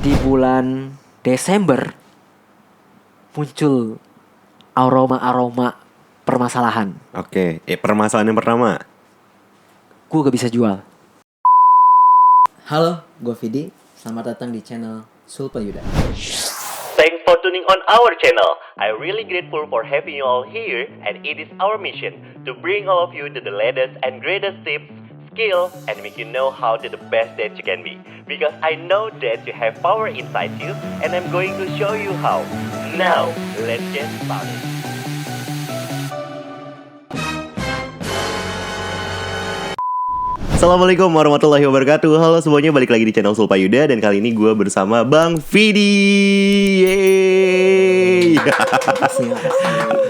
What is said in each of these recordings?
di bulan Desember muncul aroma-aroma permasalahan. Oke, permasalahan yang pertama. Gue gak bisa jual. Halo, gue Vidi. Selamat datang di channel Sulpa Yuda. Thanks for tuning on our channel. I'm really grateful for having you all here, and it is our mission to bring all of you to the latest and greatest tips, skill, and make you know how to the best that you can be. Because I know that you have power inside you, and I'm going to show you how. Now, let's get started. Assalamualaikum warahmatullahi wabarakatuh. Halo semuanya, balik lagi di channel Sulpa Yuda. Dan kali ini gue bersama Bang Vidi. Yeay.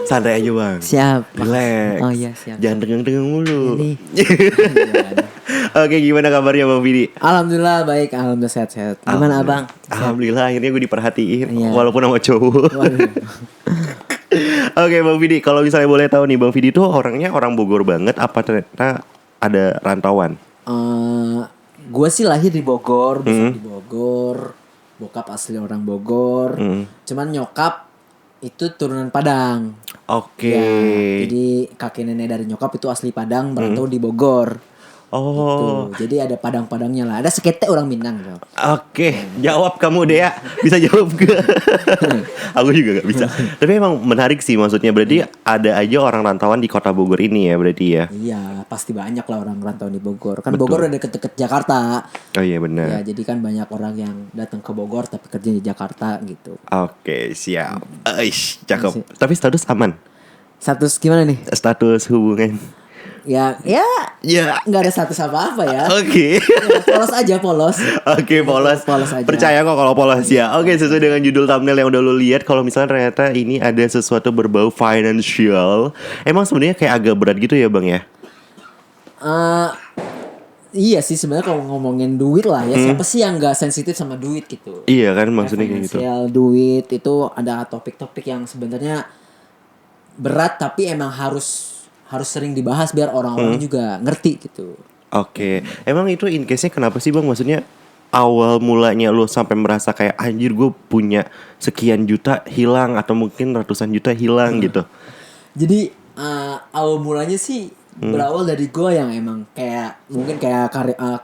Santai aja Bang. Siap. Relax. Oh iya siap. Jangan tegang-tegang mulu. Ini. Oke, gimana kabarnya Bang Vidi? Alhamdulillah baik, alhamdulillah sehat-sehat. Gimana abang? Alhamdulillah akhirnya gue diperhatiin. Iya. Walaupun sama cowok. Oke Bang Vidi, kalau misalnya boleh tahu nih, Bang Vidi tuh orangnya orang Bogor banget apa ternyata ada rantauan? Gue sih lahir di Bogor, besar di Bogor. Bokap asli orang Bogor. Cuman nyokap itu turunan Padang. Oke. Ya, jadi kakek nenek dari nyokap itu asli Padang, merantau di Bogor. Oh. Gitu. Jadi ada Padang-Padangnya lah. Ada sekete orang Minang. Bro. Oke, jawab kamu Dea. Bisa jawab gak? Aku juga gak bisa. Tapi emang menarik sih, maksudnya berarti ada aja orang rantauan di kota Bogor ini ya berarti ya. Iya, pasti banyak lah orang rantau di Bogor. Kan Betul. Bogor udah deket-deket Jakarta. Oh iya Ya, benar. jadi kan banyak orang yang datang ke Bogor tapi kerja di Jakarta gitu. Oke, siap. Aish, cakep. Tapi status aman. Status gimana nih? Status hubungan. Ya, Ya. nggak ada status apa-apa ya. Oke. Ya, polos aja, polos. Oke, polos. Polos aja. Percaya kok kalau polos ya. Oke, sesuai dengan judul thumbnail yang udah lo lihat, kalau misalnya ternyata ini ada sesuatu berbau financial, emang sebenarnya kayak agak berat gitu ya, Bang ya? Iya sih sebenarnya kalau ngomongin duit lah ya, siapa sih yang nggak sensitif sama duit gitu? Iya kan, maksudnya kayak gitu. Finansial, duit itu ada topik-topik yang sebenarnya berat tapi emang harus sering dibahas biar orang-orang juga ngerti gitu. Oke, emang itu in case-nya kenapa sih Bang? Maksudnya awal mulanya lo sampai merasa kayak anjir gue punya sekian juta hilang atau mungkin ratusan juta hilang gitu. Jadi awal mulanya sih berawal dari gue yang emang kayak mungkin kayak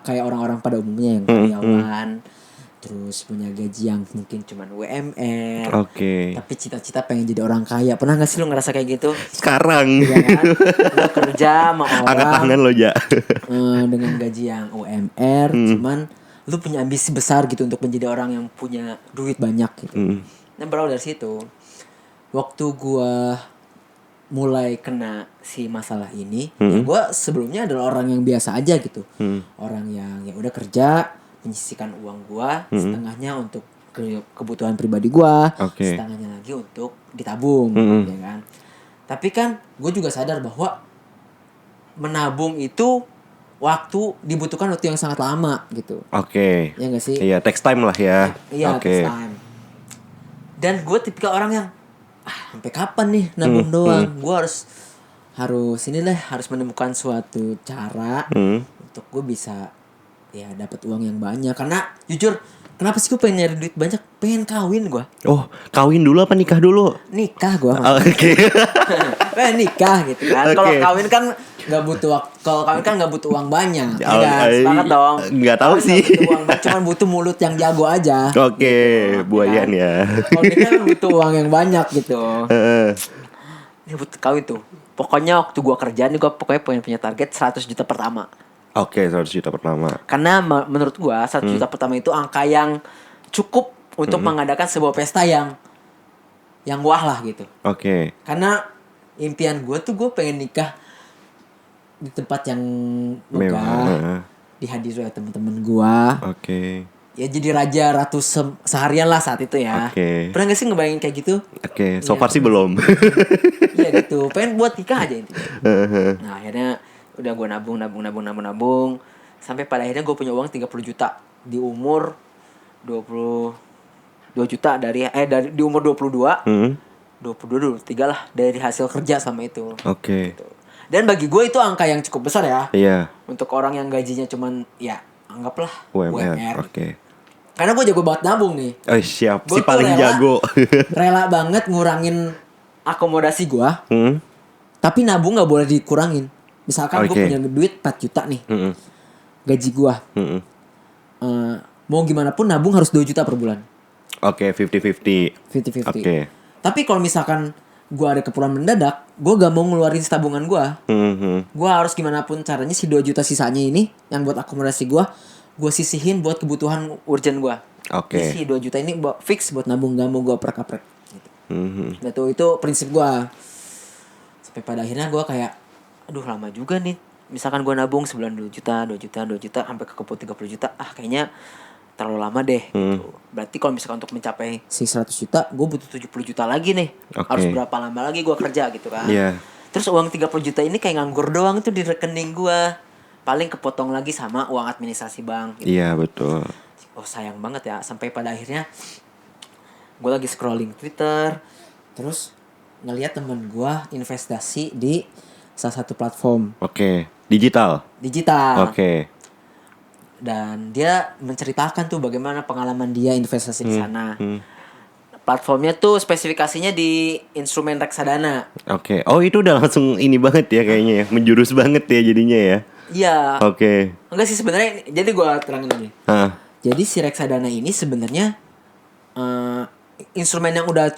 kayak orang-orang pada umumnya yang karyawan, terus punya gaji yang mungkin cuman UMR. Oke. Tapi cita-cita pengen jadi orang kaya. Pernah gak sih lo ngerasa kayak gitu? Sekarang. Iya kan? Lo kerja sama Angkat orang tangan lo ja. dengan gaji yang UMR, cuman lo punya ambisi besar gitu untuk menjadi orang yang punya duit banyak gitu. Nah berawal dari situ. Waktu gua mulai kena si masalah ini, ya gua sebelumnya adalah orang yang biasa aja gitu. Orang yang ya udah kerja, menyisihkan uang gua, setengahnya untuk kebutuhan pribadi gua, Oke. setengahnya lagi untuk ditabung, ya kan. Tapi kan gue juga sadar bahwa menabung itu dibutuhkan waktu yang sangat lama gitu. Oke. Ya nggak sih? Iya, text time lah ya. Iya, Oke. takes time. Dan gue tipikal orang yang sampai kapan nih nabung doang? Gue harus menemukan suatu cara untuk gue bisa ya dapat uang yang banyak. Karena jujur, kenapa sih gue pengen nyari duit banyak? Pengen kawin gue. Oh, kawin dulu apa nikah dulu? Nikah gue. Oke. Pengen nikah gitu kan. Oke. Kalau kawin kan nggak butuh uang banyak. Oh, Kan? Sepakat dong. nggak tahu Kawin sih. nggak butuh uang banyak, cuman butuh mulut yang jago aja. Oke, buayan ya. Kalau nikah kan butuh uang yang banyak gitu. Heeh. Ini butuh kawin tuh. Pokoknya waktu gue kerja nih gue pokoknya pengen punya target 100 juta pertama. Oke, 100 juta pertama. Karena menurut gue 100 juta pertama itu angka yang cukup untuk mengadakan sebuah pesta yang wah lah gitu. Oke. Karena impian gue tuh gue pengen nikah Di tempat yang Mewah. megah, dihadiri oleh teman-teman gua. Oke. Ya jadi raja ratu seharian lah saat itu ya. Oke. pernah gak sih ngebayangin kayak gitu? Oke, so Iya. far sih belum. Iya gitu, pengen buat nikah aja intinya. Nah akhirnya udah gue nabung sampai pada akhirnya gue punya uang 30 juta di umur 22 juta dari di umur 22 23 lah dari hasil kerja sama itu. Oke. Gitu. Dan bagi gue itu angka yang cukup besar ya. Iya. Untuk orang yang gajinya cuman ya anggaplah UMR. Oke. Karena gue jago banget nabung nih. Oh siap, Gua si tuh paling rela- jago. Rela banget ngurangin akomodasi gue. Hmm? Tapi nabung gak boleh dikurangin. Misalkan gue Oke. punya duit 4 juta nih. Mm-mm. Gaji gue. Mm-mm. Mau gimana pun nabung harus 2 juta per bulan. Oke, 50-50. 50-50. Oke. Tapi kalau misalkan gue ada keperluan mendadak, gue gak mau ngeluarin tabungan gue. Mhm. Gue harus gimana pun caranya si 2 juta sisanya ini yang buat akomodasi gue sisihin buat kebutuhan urgent gue. Oke. Jadi si 2 juta ini fix buat nabung, gak mau gue prek-prek gitu. Mhm. Nah itu prinsip gue. Sampai pada akhirnya gue kayak, aduh lama juga nih. Misalkan gue nabung sebulan 2 juta sampai ke keput 30 juta. Kayaknya terlalu lama deh gitu. Berarti kalau misalkan untuk mencapai si 100 juta, gue butuh 70 juta lagi nih. Oke. Harus berapa lama lagi gue kerja gitu kan. Iya. Terus uang 30 juta ini kayak nganggur doang tuh di rekening gue. Paling kepotong lagi sama uang administrasi bank gitu. Iya, betul. Oh sayang banget ya. Sampai pada akhirnya gue lagi scrolling Twitter, terus ngelihat temen gue investasi di salah satu platform Oke, digital. digital. Oke. Dan dia menceritakan tuh bagaimana pengalaman dia investasi di sana. Platformnya tuh spesifikasinya di instrumen reksadana. Oke. Oh, itu udah langsung ini banget ya kayaknya ya. Menjurus banget ya jadinya ya. Iya. Oke. Enggak sih sebenarnya. Jadi gue terangin aja. Hah. Jadi si reksadana ini sebenarnya instrumen yang udah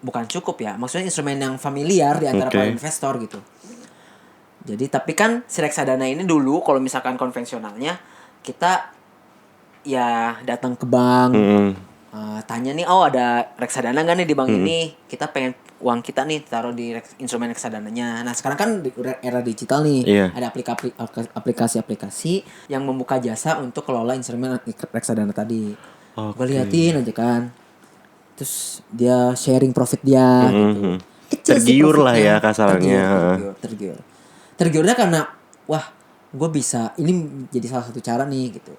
bukan cukup ya. Maksudnya instrumen yang familiar di antara Oke. para investor gitu. Jadi tapi kan si reksadana ini dulu kalau misalkan konvensionalnya kita ya datang ke bank, tanya nih, oh ada reksadana nggak nih di bank ini? Kita pengen uang kita nih taruh di instrumen reksadananya. Nah sekarang kan di era digital nih, Iya. ada aplikasi-aplikasi yang membuka jasa untuk kelola instrumen reksadana tadi. Gue Oke. liatin aja kan, terus dia sharing profit dia gitu. Kecil sih Tergiur lah profitnya. ya kasarannya. Tergiurnya karena wah gue bisa, ini jadi salah satu cara nih gitu.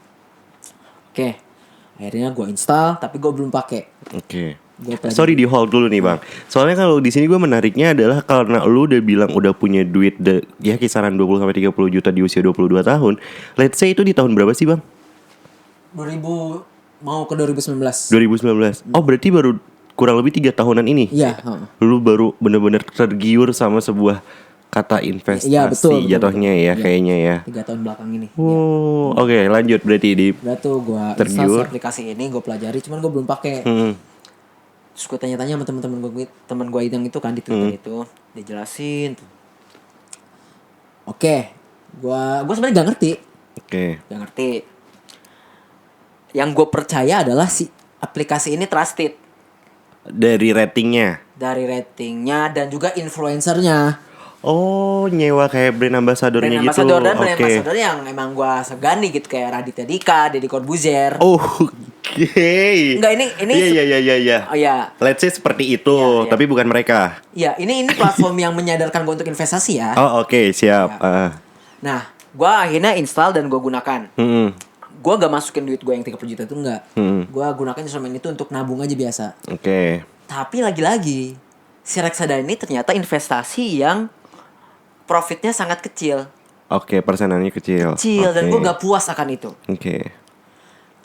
Oke, akhirnya gue install tapi gue belum pakai. Oke. Gua pelajari. Sorry di hold dulu nih bang. Soalnya kalau di sini gue menariknya adalah karena lu udah bilang udah punya duit ya kisaran 20 sampai 30 juta di usia 22 tahun. Let's say itu di tahun berapa sih bang? 2000 mau ke 2019. 2019. Oh berarti baru kurang lebih 3 tahunan ini. Iya. Lu baru bener-bener tergiur sama sebuah kata investasi Iya, betul, jatuhnya betul. ya Iya. kayaknya ya. 3 tahun belakang ini. Oh, oke lanjut berarti di Udah tuh gue install Tergiur. si aplikasi ini, gue pelajari, cuman gue belum pakai. Terus gue tanya-tanya sama teman gue yang itu kan di Twitter itu, dijelasin tuh. Oke, gue sebenarnya gak ngerti. Oke. Gak ngerti. Yang gue percaya adalah si aplikasi ini trusted. Dari ratingnya. Dari ratingnya dan juga influencernya. Oh, nyewa kayak brand ambassadornya Brand gitu. ambassador dan brand Oke. ambassador yang emang gue segani gitu. Kayak Raditya Dika, Deddy Corbuzier. Oh, oke. Enggak, ini Iya. Oh ya. Let's say seperti itu, Iya, iya. tapi bukan mereka. Ya, ini platform yang menyadarkan gue untuk investasi ya. Oh, oke, siap. Iya. Nah, gue akhirnya install dan gue gunakan. Gue gak masukin duit gue yang 30 juta itu enggak. Gue gunakan instrumen itu untuk nabung aja biasa. Oke. Tapi lagi-lagi si reksadana ini ternyata investasi yang profitnya sangat kecil. Oke, persenannya kecil. Dan Oke. gue gak puas akan itu. Oke.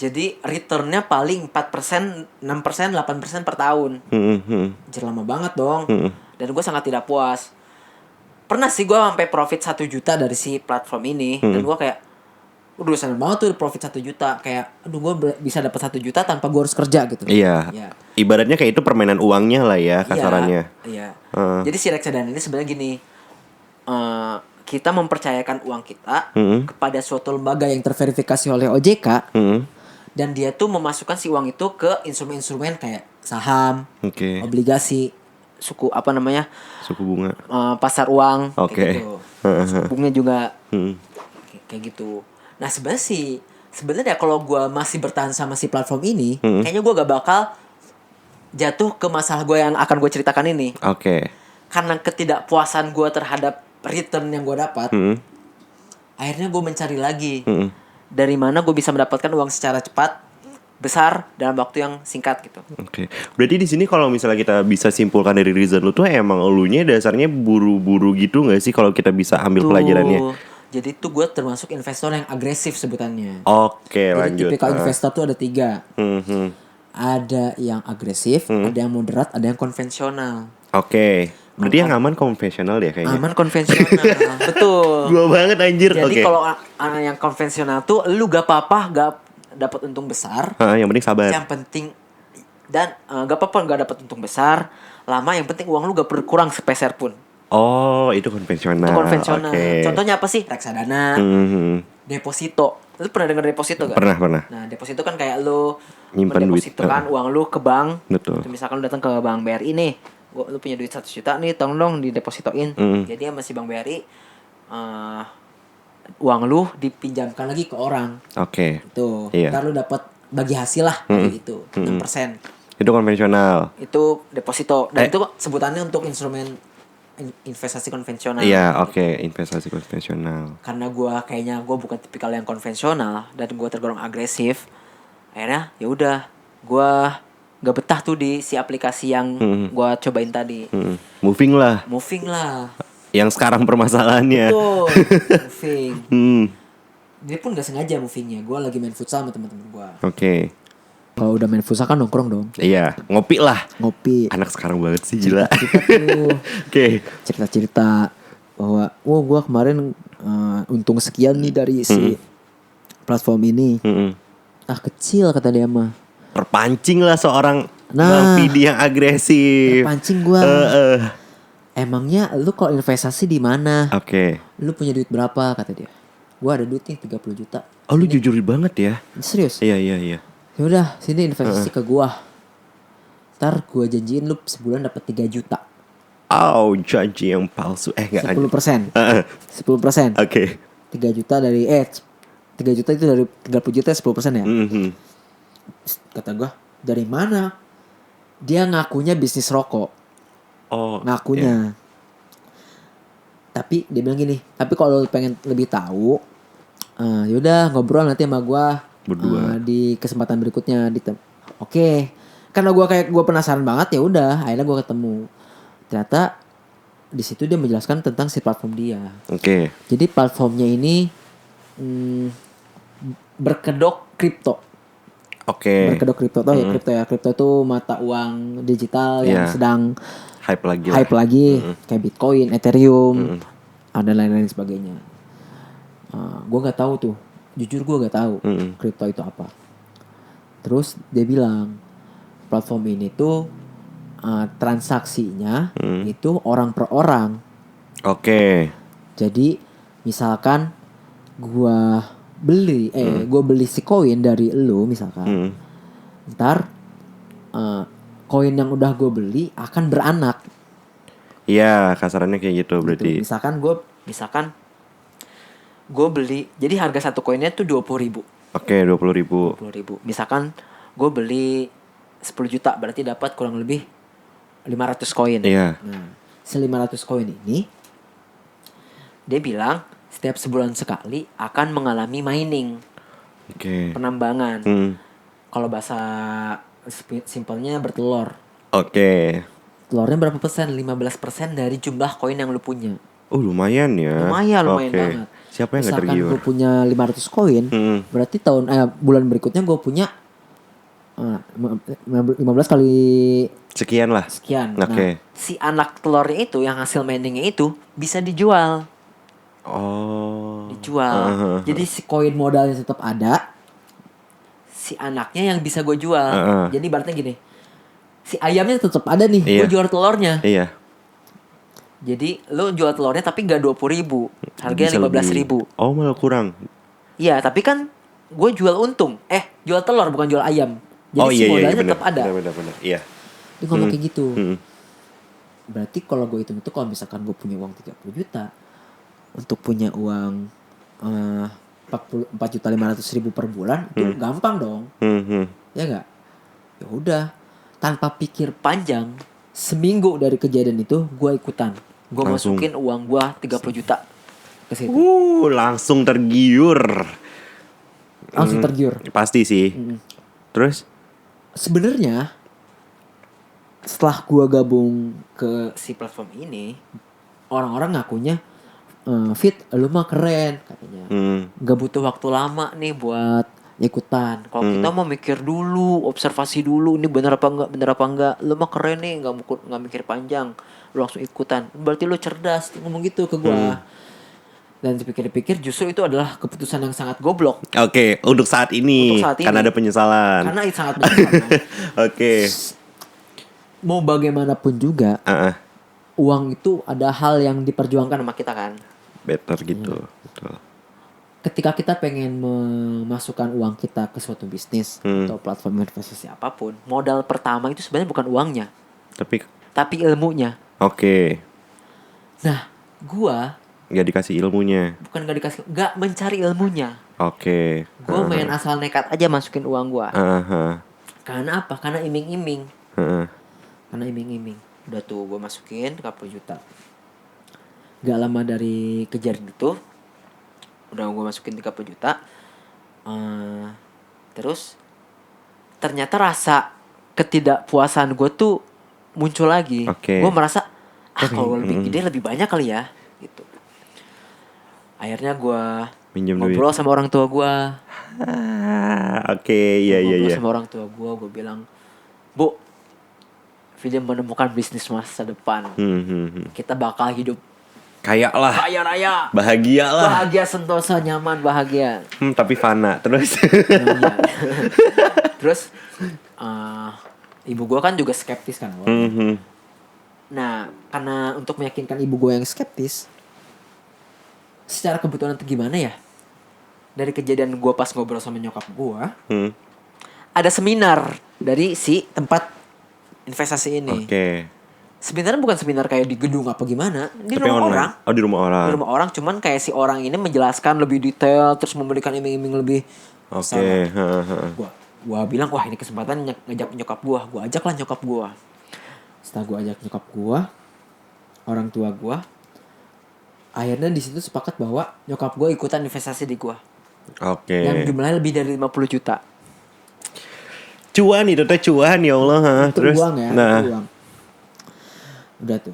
Jadi returnnya paling 4%, 6%, 8% per tahun. Anjir lama banget dong. Dan gue sangat tidak puas. Pernah sih gue sampai profit 1 juta dari si platform ini. Dan gue kayak, udah seneng banget tuh profit 1 juta. Kayak, aduh gue bisa dapat 1 juta tanpa gue harus kerja gitu. Iya. Iya. Ibaratnya kayak itu permainan uangnya lah ya kasarannya. Iya. Jadi si reksadana ini sebenarnya gini. Kita mempercayakan uang kita kepada suatu lembaga yang terverifikasi oleh OJK. Dan dia tuh memasukkan si uang itu ke instrumen-instrumen kayak saham, Oke. obligasi, suku bunga. pasar uang, Oke. kayak gitu. Suku bunga juga Hmm. kayak gitu. Nah sebenarnya kalau gue masih bertahan sama si platform ini, kayaknya gue gak bakal jatuh ke masalah gue yang akan gue ceritakan ini. Oke. Karena ketidakpuasan gue terhadap return yang gue dapat, akhirnya gue mencari lagi dari mana gue bisa mendapatkan uang secara cepat, besar dalam waktu yang singkat gitu. Oke. Berarti di sini kalau misalnya kita bisa simpulkan dari reason lu tuh emang elunya dasarnya buru-buru gitu nggak sih kalau kita bisa ambil pelajarannya? Jadi tuh gue termasuk investor yang agresif sebutannya. Oke, Jadi lanjut. tipikal investor tuh ada 3. Mhm. Ada yang agresif, ada yang moderat, ada yang konvensional. Oke. Berarti yang aman konvensional ya kayaknya. Aman konvensional, betul. Gua banget anjir. Jadi Oke. kalau yang konvensional tuh lu gak apa-apa gak dapat untung besar. Yang penting sabar. Yang penting dan gak apa-apa gak dapat untung besar. Lama yang penting uang lu gak berkurang sepeser pun. Oh, itu konvensional. Itu konvensional. Oke. Contohnya apa sih? Reksadana, Mhm. deposito. Lu pernah dengar deposito gak? Pernah. Nah, deposito kan kayak lu Nyimpan duit. mendepositokan uang lu ke bank. Betul. Misalkan lu datang ke bank BRI nih, lu punya duit 1 juta nih, tolong dong didepositoin. Jadi sama si bank BRI uang lu dipinjamkan lagi ke orang. Oke. Tuh, Iya. ntar lu dapat bagi hasil lah dari itu 6%. Itu konvensional. Itu deposito dan itu sebutannya untuk instrumen investasi konvensional. Iya, oke, investasi konvensional. Karena kayaknya gue bukan tipikal yang konvensional dan gue tergolong agresif, akhirnya ya udah gue gak betah tuh di si aplikasi yang gue cobain tadi. Moving lah. Moving lah, Yang sekarang permasalahannya. tuh moving. Dia pun gak sengaja movingnya. Gue lagi main futsal sama teman-teman gue. Oke. Kalau udah main futsal kan nongkrong dong, Iya, ngopi lah. ngopi. Anak sekarang banget sih, gila. Kita tuh Oke. cerita-cerita bahwa gue kemarin untung sekian nih dari si platform ini. Kecil kata dia mah. Terpancing lah seorang Nah. Bang Pidi yang agresif. Terpancing gua. Eh. Emangnya lu kalau investasi di mana? Oke. Lu punya duit berapa kata dia? Gua ada duit nih 30 juta. Oh, lu jujur banget ya? Serius? Iya. Ya udah, sini investasi ke gua. Ntar gua janjiin lu sebulan dapat 3 juta. Oh, janji yang palsu. Enggak. 10%. Heeh. 10%. Oke. 3 juta dari 3 juta itu dari 30 juta 10% ya. Kata gua, dari mana? Dia ngakunya bisnis rokok. Oh. Ngakunya. Tapi dia bilang gini, tapi kalau lu pengen lebih tahu, yaudah ngobrol nanti sama gua Berdua. di kesempatan berikutnya. Oke. Karena gua penasaran banget, ya udah, akhirnya gua ketemu. Ternyata di situ dia menjelaskan tentang si platform dia. Oke. Jadi platformnya ini berkedok kripto. Oke. Berkedok kripto tuh ya kripto ya. Kripto itu mata uang digital yang Iya. sedang Hype lagi lah. hype lagi kayak Bitcoin, Ethereum, ada lain-lain sebagainya. Gue nggak tahu tuh, jujur gue nggak tahu kripto itu apa. Terus dia bilang platform ini tuh transaksinya itu orang per orang. Oke. Jadi misalkan gue beli si koin dari lu misalkan, ntar koin yang udah gue beli akan beranak. Iya, kasarannya kayak gitu berarti. Gitu. Misalkan gue beli, jadi harga satu koinnya tuh 20.000. Oke, 20.000. 20.000. Misalkan gue beli 10 juta, berarti dapat kurang lebih 500 koin. Iya. Nah, 500 koin ini dia bilang setiap sebulan sekali akan mengalami mining, Oke. penambangan. Kalau bahasa simpelnya bertelur. Oke. Telurnya berapa persen? 15% dari jumlah koin yang lu punya. Oh, lumayan ya. Lumayan Oke. banget. Siapa yang gak Misalkan tergiur? gue punya 500 koin, berarti bulan berikutnya gue punya 15 kali Sekian lah. sekian. Oke. Nah, si anak telurnya itu yang hasil miningnya itu bisa dijual. Oh. Dijual. Jadi si koin modalnya tetap ada. Si anaknya yang bisa gue jual. Jadi berarti gini. Si ayamnya tetap ada nih, Iya. gue jual telurnya. Iya. Jadi lo jual telurnya tapi gak 20.000, harganya Bisa 15.000. lebih. Oh, malah kurang. Iya, tapi kan gue jual untung. Jual telur bukan jual ayam. Jadi si modalnya bener. tetap ada. Bener. Iya. Dia ngomong kayak gitu. Berarti kalau gue hitung itu, kalau misalkan gue punya uang 30 juta untuk punya uang 4.500.000 per bulan, itu gampang dong. Ya enggak? Ya udah, tanpa pikir panjang, seminggu dari kejadian itu gue ikutan. Gue Langsung. masukin uang gue 30 juta ke situ. Langsung tergiur. Langsung tergiur. Pasti sih. Terus? Sebenarnya setelah gua gabung ke si platform ini, orang-orang ngakunya Fit, lu mah keren katanya. Hmm. Gak butuh waktu lama nih buat ikutan. Kalau kita mau mikir dulu, observasi dulu, ini bener apa enggak. Lu mah keren nih, nggak mikir panjang, lu langsung ikutan. Berarti lu cerdas, ngomong gitu ke gua. Dan dipikir-pikir justru itu adalah keputusan yang sangat goblok. Oke, untuk saat ini. Untuk saat ini. Karena ada penyesalan. Karena itu sangat menyesalkan. Oke. Mau bagaimanapun juga, Ah, uang itu ada hal yang diperjuangkan sama kita kan. better gitu. Betul. Ketika kita pengen memasukkan uang kita ke suatu bisnis atau platform investasi apapun, modal pertama itu sebenarnya bukan uangnya, tapi ilmunya. Oke. Nah, gua Gak dikasih ilmunya. bukan gak mencari ilmunya. Oke. Gua main asal nekat aja masukin uang gua. Aha. Karena apa? Karena iming-iming. Heeh. Karena iming-iming. Udah tuh gua masukin 30 juta. Gak lama dari kejadian itu, udah gue masukin 30 juta. Terus ternyata rasa ketidakpuasan gue tuh muncul lagi. Oke. Gue merasa kalau lebih gede lebih banyak kali ya gitu. Akhirnya gue Minjem ngobrol duit. sama orang tua gue. Oke, iya. Ngobrol sama orang tua gue bilang, Bu, William menemukan bisnis masa depan. Kita bakal hidup Kayak lah. kaya raya, Bahagia lah. bahagia, sentosa, nyaman, bahagia. Tapi fana terus. Iya. Terus ibu gue kan juga skeptis kan. Nah, karena untuk meyakinkan ibu gue yang skeptis, secara kebetulan itu gimana ya? Dari kejadian gue pas ngobrol sama nyokap gue, ada seminar dari si tempat investasi ini. Oke. Sebenarnya bukan seminar kayak di gedung apa gimana, di Tapi rumah online. orang. Oh, di rumah orang. Di rumah orang, cuman kayak si orang ini menjelaskan lebih detail, terus memberikan iming-iming lebih Oke. Gua bilang, wah ini kesempatan ngajak nyokap gua ajaklah nyokap gua. Setelah gua ajak nyokap gua, orang tua gua, akhirnya di situ sepakat bahwa nyokap gua ikutan investasi di gua. Oke. Yang jumlahnya lebih dari 50 juta. Cuan itu teh cuan ya Allah. Itu Terus uang ya, nah. itu uang. Udah tuh.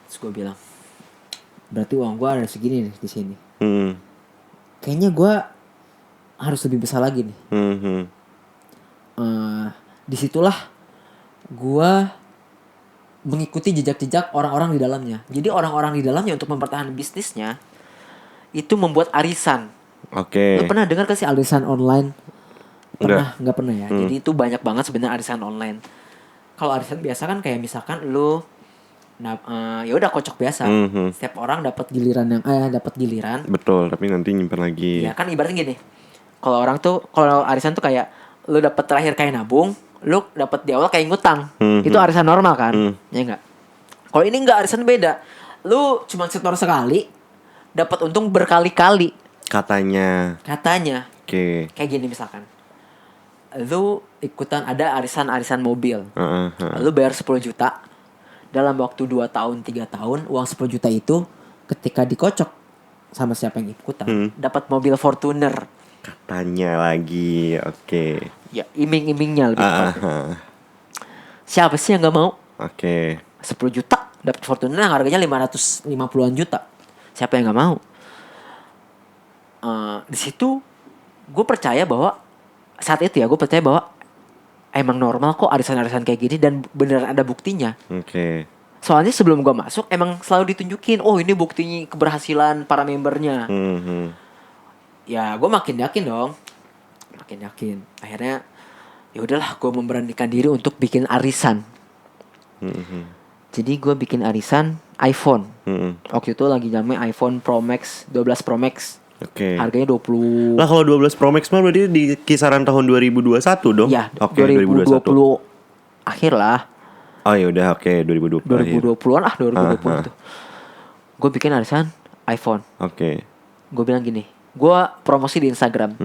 Terus gua bilang, berarti uang gua ada segini nih di sini. Kayaknya gua harus lebih besar lagi nih. Disitulah gue mengikuti jejak-jejak orang-orang di dalamnya. Jadi orang-orang di dalamnya untuk mempertahankan bisnisnya itu membuat arisan. Oke. Lo pernah dengar gak sih arisan online? Pernah? Enggak. Nggak pernah ya. Jadi itu banyak banget sebenarnya arisan online. Kalau arisan biasa kan kayak misalkan lo ya udah kocok biasa. Setiap orang dapat giliran dapat giliran. Betul, tapi nanti nyimpan lagi. Ya kan ibaratnya gini. Kalau arisan tuh kayak lu dapat terakhir kayak nabung, lu dapat di awal kayak ngutang. Itu arisan normal kan? Ya enggak. Kalau ini enggak, arisan beda. Lu cuma setor sekali, dapat untung berkali-kali. Katanya. Oke. Kayak gini misalkan. Lu ikutan ada arisan mobil. Lu bayar 10 juta. Dalam waktu 2 tahun, 3 tahun, uang 10 juta itu ketika dikocok sama siapa yang ikutan, dapat mobil Fortuner. Katanya lagi. Oke. Ya, iming-imingnya lebih tepatnya. Siapa sih yang gak mau? Oke. 10 juta dapat Fortuner yang harganya 550-an juta. Siapa yang gak mau? Di situ gue percaya bahwa saat itu ya gue percaya bahwa emang normal kok arisan-arisan kayak gini dan beneran ada buktinya. Oke. Soalnya sebelum gue masuk emang selalu ditunjukin, oh ini bukti keberhasilan para membernya. Ya gue makin yakin dong, akhirnya ya udahlah gue memberanikan diri untuk bikin arisan. Jadi gue bikin arisan iPhone. Waktu itu lagi zamannya iPhone Pro Max 12 Pro Max. Oke. Harganya 20. Lah kalau 12 Pro Max mah berarti di kisaran tahun 2021 dong? Ya, Oke, 2020 akhir lah. Oh ya udah, oke, 2020 akhir. 2020-an 2020 tuh. Gue bikin arisan iPhone. Oke. Gue bilang gini, gue promosi di Instagram.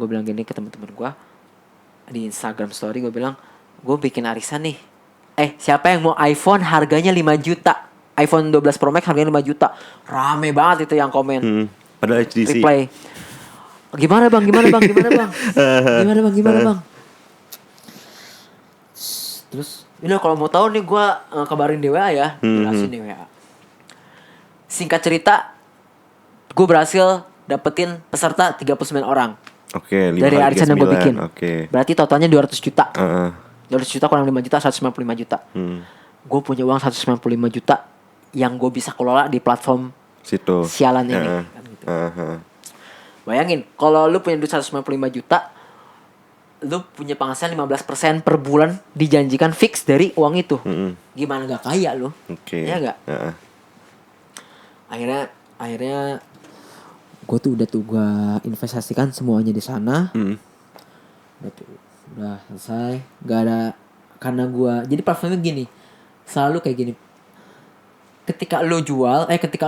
Gue bilang gini ke teman-teman gue di Instagram story, gue bilang gue bikin arisan nih. Siapa yang mau iPhone harganya 5 juta? iPhone 12 Pro Max harganya 5 juta. Rame banget itu yang komen. Padahal HTC. Reply. Gimana bang? Terus, ini kalau mau tahu nih gue kabarin di WA ya, jelasin di WA. Singkat cerita, gue berhasil dapetin peserta 39 orang Oke, 5 dari kali arisan yang gue 39. bikin. Oke. Berarti totalnya 200 juta. Heeh. 200 juta kurang 5 juta, 195 juta. Gue punya uang 195 juta yang gue bisa kelola di platform Situ. sialan ini. Heeh. Kan gitu. Heeh. Bayangin, kalau lu punya duit 195 juta, lu punya penghasilan 15% per bulan dijanjikan fix dari uang itu. Gimana gak kaya lu? Oke. Iya gak? Heeh. Akhirnya gue investasikan semuanya di sana. Udah selesai, gak ada, karena gue jadi platformnya gini, selalu kayak gini, ketika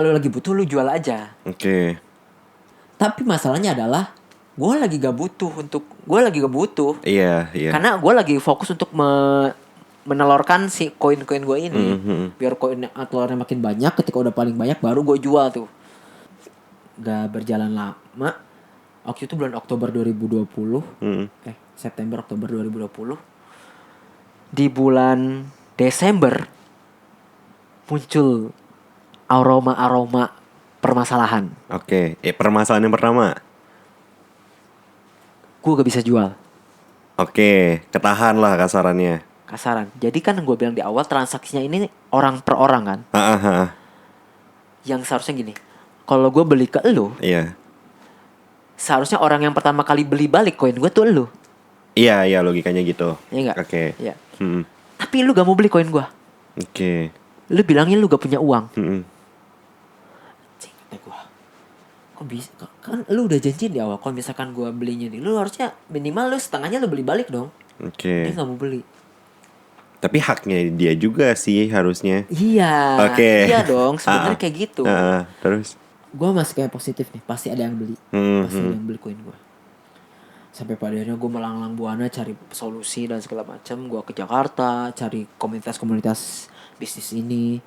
lu lagi butuh lu jual aja. Oke. Tapi masalahnya adalah Gue lagi gak butuh. Iya. Karena gue lagi fokus untuk menelurkan si koin-koin gue ini. Biar koin telurnya makin banyak, ketika udah paling banyak baru gue jual tuh. gak berjalan lama. Waktu itu bulan Oktober 2020. September Oktober 2020. Di bulan Desember muncul aroma permasalahan. Oke. Permasalahan yang pertama. Gue gak bisa jual. Oke, ketahan lah kasarannya. Kasaran. Jadi kan gue bilang di awal transaksinya ini orang per orang kan. Yang seharusnya gini, kalau gue beli ke lu, Iya. seharusnya orang yang pertama kali beli balik koin gue tuh lu. Iya, logikanya gitu. Iya gak? Oke. Iya. Mm. Tapi lu gak mau beli koin gue. Oke. Lu bilangin lu gak punya uang. Cing, kata gue, kok bisa, kan lu udah janjiin di awal kalau misalkan gue belinya nih, lu harusnya minimal lu setengahnya lu beli balik dong. Oke. Dia gak mau beli. Tapi haknya dia juga sih harusnya. Iya. Oke. Iya dong, sebenarnya kayak gitu. Terus? Gue masih kayak positif nih, pasti ada yang beli. Pasti ada yang beli koin gue. Sampai pada akhirnya gue melanglang buana cari solusi dan segala macam. Gue ke Jakarta, cari komunitas-komunitas bisnis ini.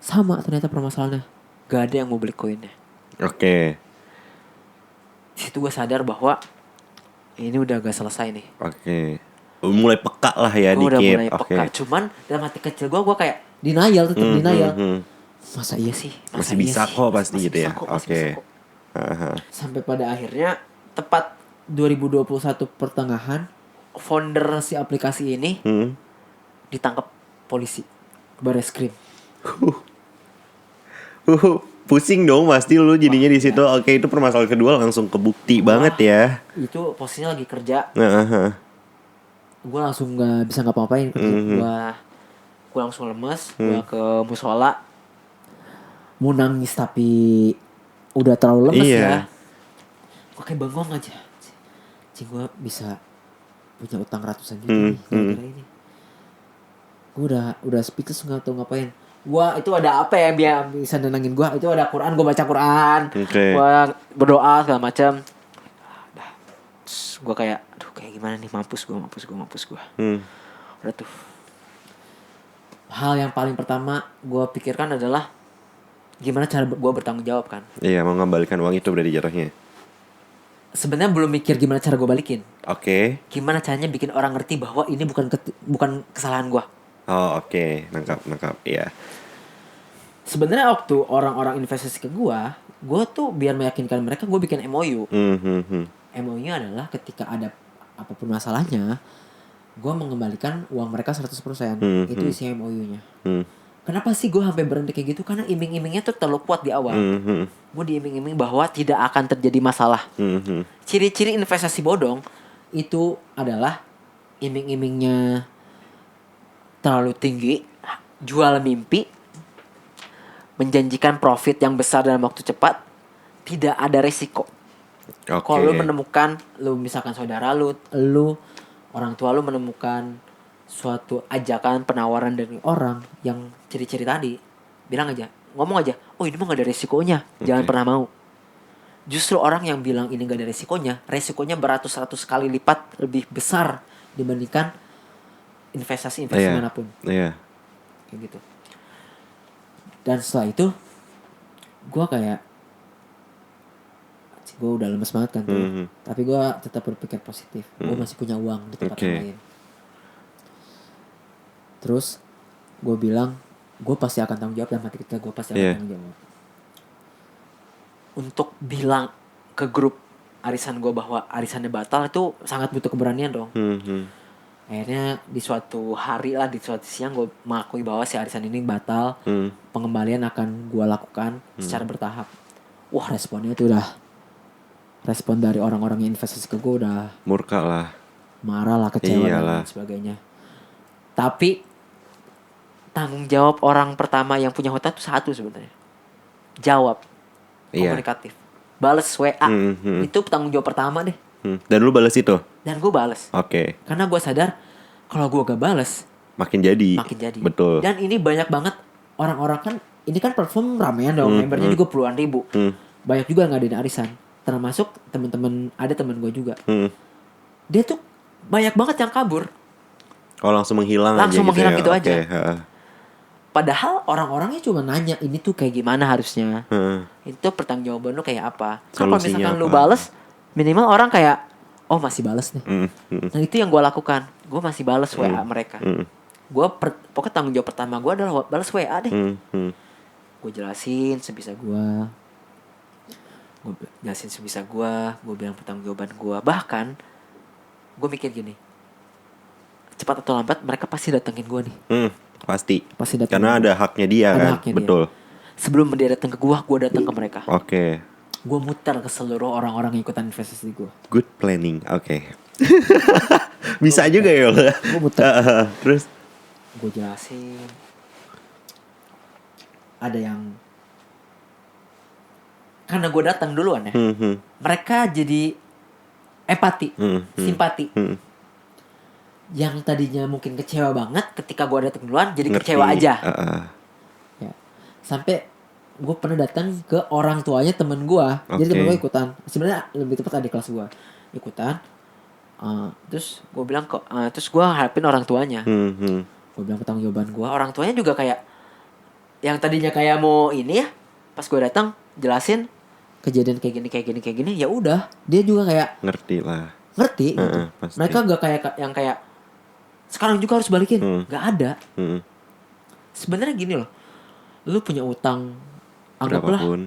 Sama ternyata permasalahannya, Gak ada yang mau beli koinnya. Oke. Di situ gue sadar bahwa ini udah gak selesai nih. Oke. Mulai peka lah ya Gue udah dikit. mulai peka. Oke. Cuman dalam hati kecil gue kayak denial, tetap denial. masa iya sih? Masih bisa kok pasti Masih gitu ya. bisa kok, masih Oke. bisa kok. Sampai pada akhirnya tepat 2021 pertengahan, Founder si aplikasi ini ditangkap polisi, Bareskrim. Pusing dong pasti lu jadinya di situ. Oke, itu permasalahan kedua langsung kebukti banget ya. Itu posisinya lagi kerja. gue langsung gak bisa ngapa-ngapain. Gue langsung lemes. Gue ke musola. Mau nangis tapi udah terlalu lemes Iya. ya. Gue kayak bengong aja. Cing, gue bisa punya utang ratusan juta nih gara-gara ini. Gue udah speechless, gak tau ngapain. Gua itu ada apa ya biar bisa nenangin gue, itu ada Quran, gue baca Quran. Oke. Gue berdoa segala macam. Gue kayak aduh kayak gimana nih, mampus gue. Udah tuh. Hal yang paling pertama gue pikirkan adalah gimana cara gue bertanggung jawab kan. Iya, mau ngembalikan uang itu berarti jatuhnya. Sebenarnya belum mikir gimana cara gue balikin. Oke. Gimana caranya bikin orang ngerti bahwa ini bukan kesalahan gue. Oh, oke. Nangkap. Iya. Sebenarnya waktu orang-orang investasi ke gue tuh biar meyakinkan mereka, gue bikin MOU. MOU-nya adalah ketika ada apapun masalahnya, gue mengembalikan uang mereka 100%. Itu isi MOU-nya. Kenapa sih gue sampai berhenti kayak gitu? Karena iming-imingnya tuh terlalu kuat di awal. Gue diiming-iming bahwa tidak akan terjadi masalah. Ciri-ciri investasi bodong itu adalah iming-imingnya terlalu tinggi, jual mimpi, menjanjikan profit yang besar dalam waktu cepat, tidak ada resiko. Oke. Kalau lu menemukan, lu misalkan saudara lu, orang tua lu menemukan suatu ajakan penawaran dari orang yang ciri-ciri tadi, ngomong aja, oh ini mah gak ada resikonya, jangan pernah mau. Justru orang yang bilang ini gak ada resikonya beratus-ratus kali lipat lebih besar dibandingkan investasi manapun. Iya. Kayak gitu. Dan setelah itu gue kayak gue udah lemes banget kan tuh. Tapi gue tetap berpikir positif. Gue masih punya uang di tempat yang lain. Terus gue bilang gue pasti akan tanggung jawab, dan mati kita gue pasti akan tanggung jawab. untuk bilang ke grup arisan gue bahwa arisannya batal itu sangat butuh keberanian dong. Akhirnya di suatu hari lah, di suatu siang gue mengakui bahwa si arisan ini batal. Pengembalian akan gue lakukan secara bertahap. Wah, responnya itu udah, respon dari orang-orang yang investasi ke gue udah Murka lah. marah lah, kecewa dan Iyalah. lain sebagainya. Tapi tanggung jawab orang pertama yang punya hutang itu satu sebenarnya. Jawab. Iya. Komunikatif. Bales WA. Itu tanggung jawab pertama deh. Dan lu balas itu? Dan gue bales. Oke. Karena gue sadar kalau gue gak bales Makin jadi. makin jadi. Betul. Dan ini banyak banget orang-orang kan, ini kan platform ramean dong, membernya juga puluhan ribu. Banyak juga yang ngadain arisan. Termasuk temen-temen, ada temen gue juga. Dia tuh banyak banget yang kabur. Oh, langsung menghilang Langsung aja menghilang gitu gitu ya. aja. Oke, heeh. Padahal orang-orangnya cuma nanya ini tuh kayak gimana harusnya. Heeh. Itu pertanggungjawaban lu kayak apa. Kan kalau Solusinya misalkan lu apa? bales, minimal orang kayak, oh masih bales nih. Nah itu yang gue lakukan. Gue masih bales WA mereka. Pokoknya tanggung jawab pertama gue adalah bales WA deh. Gue jelasin sebisa gue. Gue bilang pertanggungjawaban gue. Bahkan gue mikir gini, cepat atau lambat mereka pasti datengin gue nih. Pasti. Pasti datengin Karena gua. ada haknya dia Ada kan. haknya dia. Betul. Sebelum dia datang ke gue datang ke mereka. Oke. Gue muter ke seluruh orang-orang yang ikutan investasi gue. Good planning. Oke. Bisa juga ya lo. Gue muter. Terus Gue jelasin. Ada yang, karena gue datang duluan ya, mereka jadi empati, simpati. Yang tadinya mungkin kecewa banget ketika gue datang duluan, jadi ngerti. kecewa aja. Ya. Sampai gue pernah datang ke orang tuanya temen gue. Jadi Oke. temen gue ikutan. Sebenarnya lebih tepat adik kelas gue ikutan. Terus gue bilang kok, terus gue harapin orang tuanya. Gue bilang pertanggungjawaban gue. Orang tuanya juga kayak, yang tadinya kayak mau ini ya, pas gue datang jelasin kejadian kayak gini, ya udah, dia juga kayak ngerti lah. ngerti gitu. Pasti. Mereka gak kayak yang kayak sekarang juga harus balikin, gak ada. Sebenarnya gini loh, lu punya utang, anggaplah Berapapun.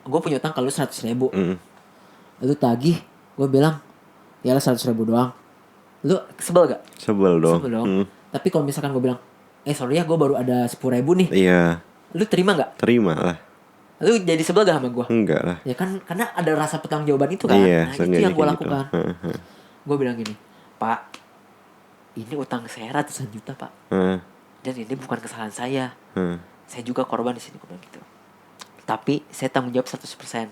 gue punya utang kalau 100.000, lu tagih, gue bilang ya 100.000 doang, lu sebel gak? Sebel dong. Sebel dong. Tapi kalau misalkan gue bilang, sorry ya gue baru ada 10.000 nih, Iya. lu terima gak? Terima lah. Lu jadi sebel gak sama gue? Enggak lah. Ya kan, karena ada rasa pertanggungjawaban itu kan. Iya, Nah itu seenggaknya yang gue kayak lakukan. gitu. Gue bilang gini, Pak, ini utang saya ratusan juta Pak, dan ini bukan kesalahan saya. Saya juga korban di sini, gue bilang gitu. Tapi saya tanggung jawab 100%.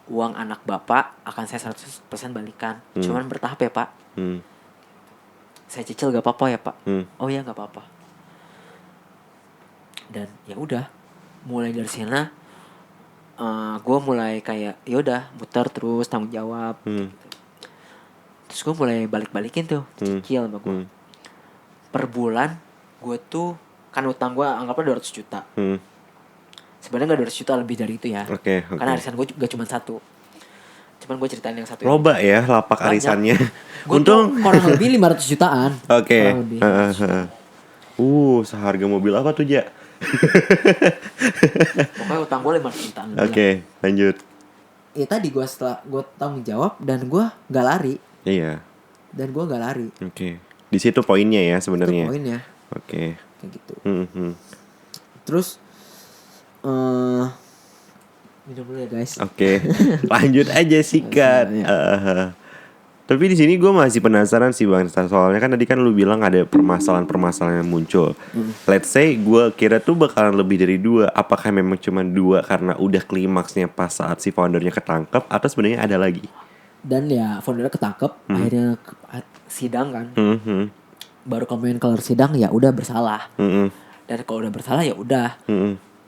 Uang anak bapak akan saya 100% balikan. Cuman bertahap ya Pak. Saya cicil gak apa-apa ya Pak? Oh ya gak apa-apa. Dan ya udah, mulai dari sana gue mulai kayak yaudah muter terus tanggung jawab. Gitu. Terus gue mulai balikin tuh cicil sama gue. Per bulan gue tuh kan utang gue anggapnya 200 juta. Sebenarnya gak 200 juta, lebih dari itu ya. Oke. Karena arisan gue gak cuma satu. Cuman gue ceritain yang satu. Loba ya lapak Banyak. arisannya. Gue tuh kurang lebih 500 jutaan. Oke. Kurang lebih. Seharga mobil apa tuh, Ja? Pokoknya utang gue 500 jutaan. Oke, lanjut. Ya tadi gue setelah gue tanggung jawab dan gue gak lari. Iya. Dan gue gak lari. Oke. Di situ poinnya ya sebenarnya. Itu poinnya. Oke. Kayak gitu. Terus minum dulu ya guys. Oke. Lanjut aja sikat. Tapi di sini gue masih penasaran sih Bang, soalnya kan tadi kan lu bilang ada permasalahan-permasalahan yang muncul. Let's say gue kira tuh bakalan lebih dari 2. Apakah memang cuma 2 karena udah klimaksnya pas saat si foundernya ketangkep, atau sebenarnya ada lagi? Dan ya foundernya ketangkep, akhirnya sidang kan. Baru komen kelar sidang ya udah bersalah. Dan kalau udah bersalah ya udah.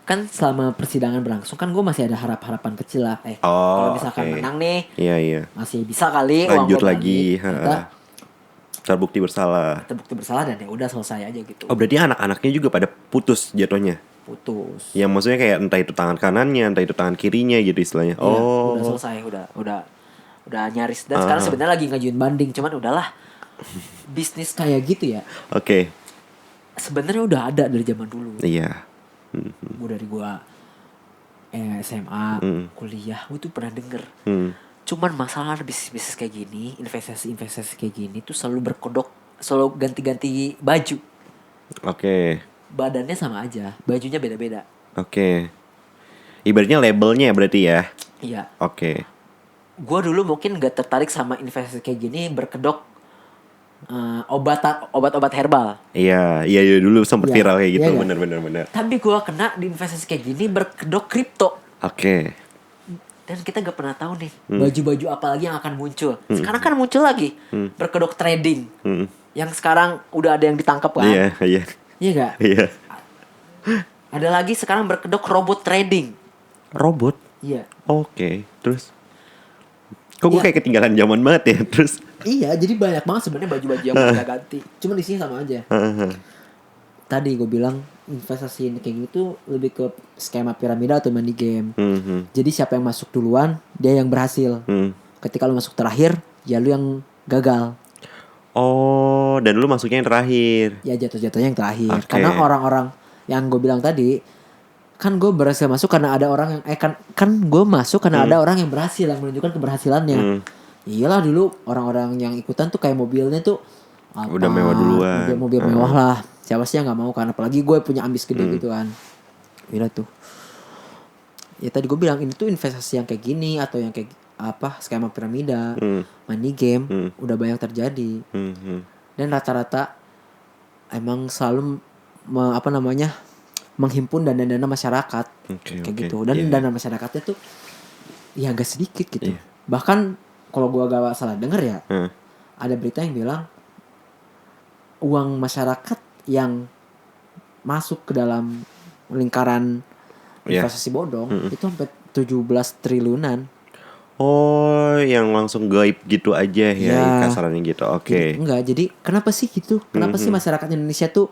Kan selama persidangan berlangsung kan gue masih ada harapan kecil lah. Kalau misalkan menang nih, Iya. masih bisa kali Lanjut uang gue lagi. balik. Ternyata Terbukti bersalah. terbukti bersalah dan ya udah selesai aja gitu. Oh berarti anak-anaknya juga pada putus jatuhnya? Putus. Yang maksudnya kayak entah itu tangan kanannya, entah itu tangan kirinya gitu istilahnya. Iya, udah selesai, udah nyaris. Dan sekarang sebenarnya lagi ngajuin banding, cuman udahlah. Bisnis kayak gitu ya. Oke. Sebenarnya udah ada dari zaman dulu. Iya. Gue SMA, kuliah, gue tuh pernah denger. Cuman masalah bisnis kayak gini, investasi kayak gini tuh selalu berkodok, selalu ganti-ganti baju. Oke. Badannya sama aja, bajunya beda-beda. Oke. Ibaratnya labelnya berarti ya. Iya. Oke. Gue dulu mungkin gak tertarik sama investasi kayak gini berkedok obat-obat herbal. Iya dulu sempet Iya, viral kayak gitu, iya nggak? bener. Tapi gue kena di investasi kayak gini berkedok kripto. Oke. Dan kita gak pernah tahu nih baju-baju apa lagi yang akan muncul. Sekarang kan muncul lagi berkedok trading. Yang sekarang udah ada yang ditangkap kan? Iya. Iya gak? Iya. Ada lagi sekarang berkedok robot trading. Robot. Iya. Oke. Terus kok gue Iya. kayak ketinggalan zaman banget ya. Terus Iya, jadi banyak banget sebenarnya baju-baju yang mereka ganti. Cuma di sini sama aja. Tadi gue bilang investasi kayak gitu lebih ke skema piramida atau money game. Jadi siapa yang masuk duluan, dia yang berhasil. Ketika lu masuk terakhir, ya lu yang gagal. Oh, dan lu masuknya yang terakhir. Ya jatuh-jatuhnya yang terakhir. Oke. Karena orang-orang yang gue bilang tadi, kan gue berhasil masuk karena ada orang yang kan gue masuk karena ada orang yang berhasil, yang menunjukkan keberhasilannya. Iyalah dulu orang-orang yang ikutan tuh kayak mobilnya tuh Udah mewah duluan. Mobil mewah lah. Siapa sih yang nggak mau kan? Apalagi gue punya ambis gede gitu kan. Gila tuh. Ya tadi gue bilang ini tuh investasi yang kayak gini atau yang kayak apa skema piramida, money game udah banyak terjadi. Dan rata-rata emang selalu menghimpun dana-dana masyarakat Oke, kayak oke. gitu. Dan Iya. dana masyarakatnya tuh ya agak sedikit gitu. Bahkan kalau gua gak salah denger ya, ada berita yang bilang uang masyarakat yang masuk ke dalam lingkaran Iya. investasi bodong itu sampai 17 triliunan. Oh, yang langsung gaib gitu aja ya, Ya. kasarannya gitu. Oke. Jadi kenapa sih gitu? Kenapa sih masyarakat Indonesia tuh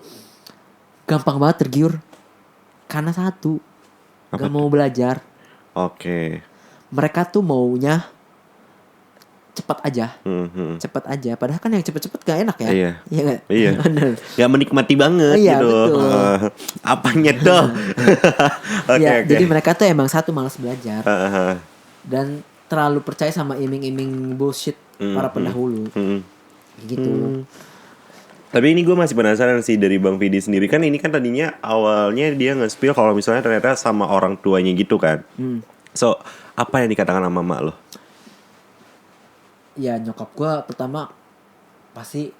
gampang banget tergiur? Karena satu, gak mau belajar. Oke. Mereka tuh maunya cepat aja. Mhm. Cepat aja. Padahal kan yang cepet-cepet gak enak ya. Iya. Iya gak? Iya. Bener. Gak menikmati banget Iya, gitu. betul. Apanya tuh? Oke, Ya, oke. jadi mereka tuh emang satu malas belajar Heeh. dan terlalu percaya sama iming-iming bullshit para pendahulu. Gitu. Tapi ini gue masih penasaran sih dari Bang Vidi sendiri. Kan ini kan tadinya awalnya dia nge-spill kalau misalnya ternyata sama orang tuanya gitu kan. So, apa yang dikatakan sama mak lo? Ya nyokap gua pertama pasti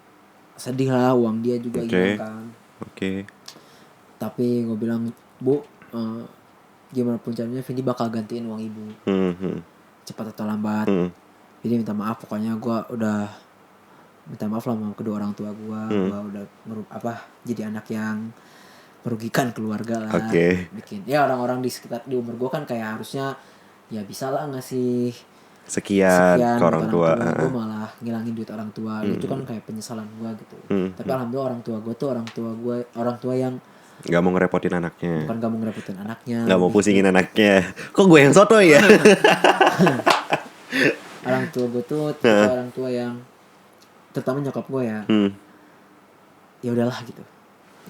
sedih lah, uang dia juga Oke. hilang kan. Oke. Tapi gue bilang, Bu, gimana pun caranya Vindi bakal gantiin uang ibu, cepat atau lambat. Jadi minta maaf, pokoknya gue udah minta maaf lah sama kedua orang tua gue. Gue udah jadi anak yang merugikan keluarga lah. Oke. Bikin ya orang-orang di sekitar di umur gue kan kayak harusnya ya bisa lah ngasih Sekian ke buat orang tua. Gue malah ngilangin duit orang tua. Itu kan kayak penyesalan gue gitu. Tapi alhamdulillah orang tua gue tuh orang tua yang Gak mau ngerepotin anaknya. bukan gak mau ngerepotin anaknya. Gak mau pusingin anaknya. Kok gue yang soto ya? Orang tua gue tuh tipe orang tua yang terutama nyokap gue ya. Ya udahlah gitu.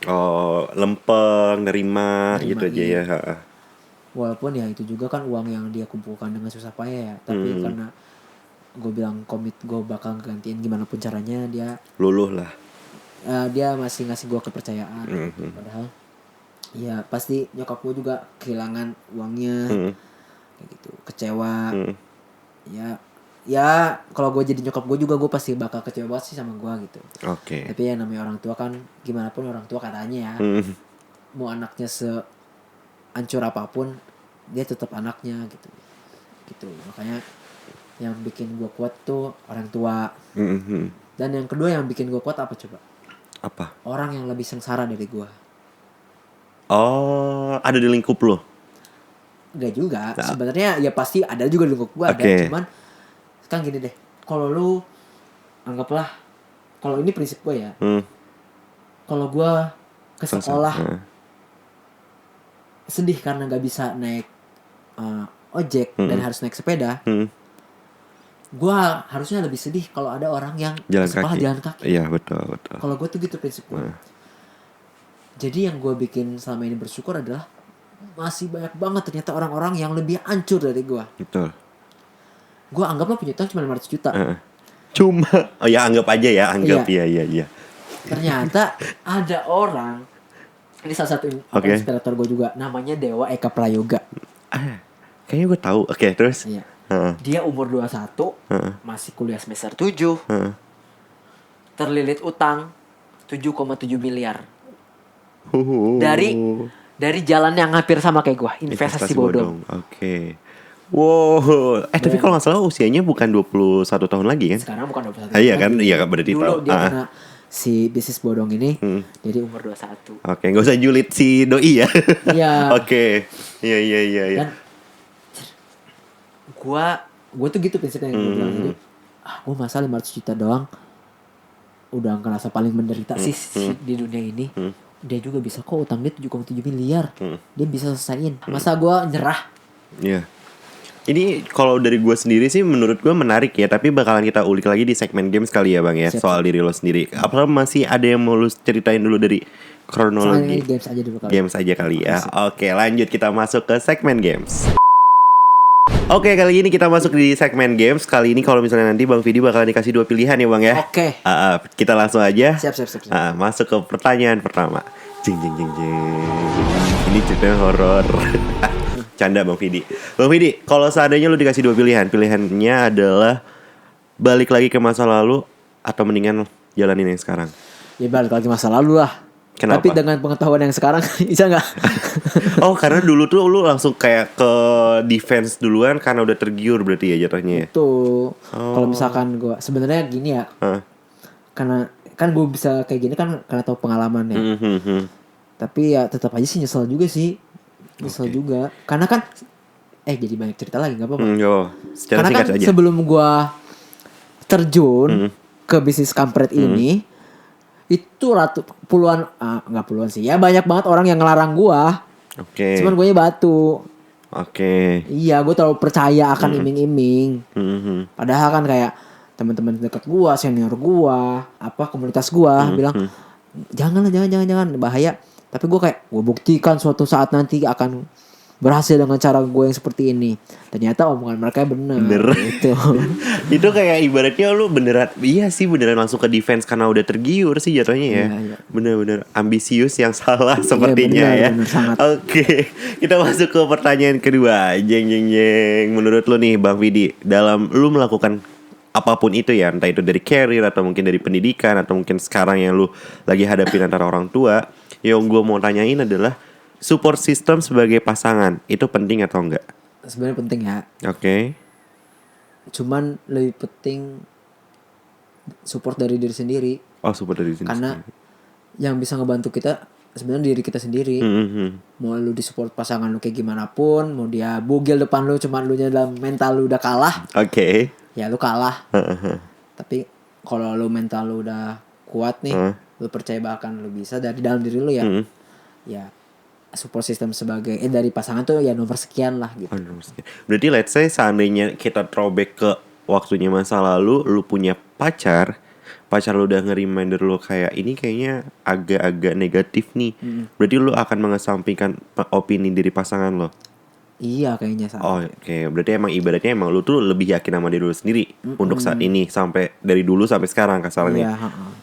Oh, lempeng, nerima Nerima, gitu aja iya. ya. Walaupun ya itu juga kan uang yang dia kumpulkan dengan susah payah ya. Tapi karena gue bilang komit gue bakal gantiin gimana pun caranya, Luluh lah. dia masih ngasih gue kepercayaan. Padahal ya pasti nyokap gue juga kehilangan uangnya. Kayak gitu, kecewa. Ya kalau gue jadi nyokap gue juga gue pasti bakal kecewa banget sih sama gue gitu. Oke. Tapi ya namanya orang tua kan gimana pun orang tua katanya ya. Mau anaknya sehancur apapun dia tetap anaknya gitu. Gitu. Makanya yang bikin gue kuat tuh orang tua. Dan yang kedua yang bikin gue kuat apa coba? Apa? Orang yang lebih sengsara dari gue. Oh, ada di lingkup lo? Enggak juga. Sebenarnya ya pasti ada juga di lingkup gue ada. Oke. Cuman sekarang gini deh. Kalau lu anggaplah, kalau ini prinsip gue ya. Kalau gue ke sekolah sedih karena gak bisa naik ojek dan harus naik sepeda. Gue harusnya lebih sedih kalau ada orang yang Jalan ke sekolah kaki. jalan kaki. Iya, betul. Kalau gue tuh gitu prinsip gue. Jadi yang gue bikin selama ini bersyukur adalah masih banyak banget ternyata orang-orang yang lebih hancur dari gue. Betul. Gue anggaplah punya utang cuma 500 juta. Cuma, oh ya anggap aja ya, anggap iya. Ternyata ada orang, ini salah satu inspirator gue juga, namanya Dewa Eka Prayoga. Kayaknya gue tahu. Oke, terus? Iya. Dia umur 21, masih kuliah semester 7, terlilit utang 7,7 miliar. Dari jalan yang hampir sama kayak gue, investasi bodong. Oke. Wow. Tapi kalau nggak salah usianya bukan 21 tahun lagi kan? Sekarang bukan 21 tahun. Iya kan? Iya berarti dulu tahu. Dia kena si bisnis bodong ini, jadi umur 21. Oke, nggak usah julid si doi ya. Iya. Oke. Iya. Dan gue tuh gitu prinsipnya yang gue bilang tadi. Gue masa 500 juta doang udah ngerasa paling menderita sih di dunia ini. Dia juga bisa kok, utang dia 7,7 miliar. Dia bisa selesaiin. Masa gue nyerah? Iya. Ini kalau dari gue sendiri sih menurut gue menarik ya. Tapi bakalan kita ulik lagi di segmen games kali ya bang ya. Soal diri lo sendiri. Apakah masih ada yang mau lo ceritain dulu dari kronologi? Games aja dulu kali. Games aja kali ya. Oke, lanjut kita masuk ke segmen games. Oke, kali ini kita masuk di segmen games. Kali ini kalau misalnya nanti Bang Vidi bakalan dikasih 2 pilihan ya Bang ya. Oke. Kita langsung aja. Siap. Masuk ke pertanyaan pertama. Jing. Ini ceritanya horor. Canda Bang Vidi. Bang Vidi, kalau seandainya lu dikasih 2 pilihan, pilihannya adalah balik lagi ke masa lalu atau mendingan jalanin yang sekarang? Ya balik lagi masa lalu lah. Kenapa? Tapi dengan pengetahuan yang sekarang bisa nggak? Oh, karena dulu tuh lu langsung kayak ke defense duluan karena udah tergiur berarti ya jatuhnya ya. Tuh. Kalau misalkan gue sebenarnya gini ya. Karena kan gue bisa kayak gini kan karena tahu pengalaman ya. Tapi ya tetap aja sih nyesel juga sih. Nyesel juga. Karena kan jadi banyak cerita lagi enggak apa-apa. Secara karena singkat kan aja. sebelum gue terjun ke bisnis kampret ini, itu puluhan nggak puluhan sih ya, banyak banget orang yang ngelarang gua. Cuman gue batu. Iya, gue terlalu percaya akan iming-iming. Padahal kan kayak teman-teman dekat gua, senior gua, komunitas gua bilang jangan bahaya. Tapi gue buktikan suatu saat nanti akan berhasil dengan cara gue yang seperti ini. Ternyata omongan mereka bener. Gitu. Itu kayak ibaratnya lu beneran langsung ke defense karena udah tergiur sih jatuhnya ya. Iya. Bener ambisius yang salah sepertinya ya. Bener, Oke, kita masuk ke pertanyaan kedua. Jeng. Menurut lu nih Bang Vidi, dalam lu melakukan apapun itu ya, entah itu dari career atau mungkin dari pendidikan atau mungkin sekarang yang lu lagi hadapin antara orang tua, yang gue mau tanyain adalah support system sebagai pasangan itu penting atau enggak? Sebenarnya penting ya. Oke. Cuman lebih penting support dari diri sendiri. Oh, support dari diri karena sendiri. Yang bisa ngebantu kita sebenarnya diri kita sendiri. Mau lu disupport pasangan lu kayak gimana pun, mau dia bugil depan lu cuman lu nya dalam mental lu udah kalah. Oke. Ya lu kalah. Tapi kalau lu mental lu udah kuat nih, lu percaya bahkan lu bisa dari dalam diri lu ya. Ya support system sebagai dari pasangan tuh ya nomor sekian lah gitu. Berarti let's say seandainya kita throwback ke waktunya masa lalu, lu punya pacar lu udah nge-reminder lu kayak ini kayaknya agak-agak negatif nih. Berarti lu akan mengesampingkan opini dari pasangan lo. Iya kayaknya sama. Oke. Berarti emang ibaratnya emang lu tuh lebih yakin sama diri lu sendiri untuk saat ini sampai dari dulu sampai sekarang kasarannya. Iya,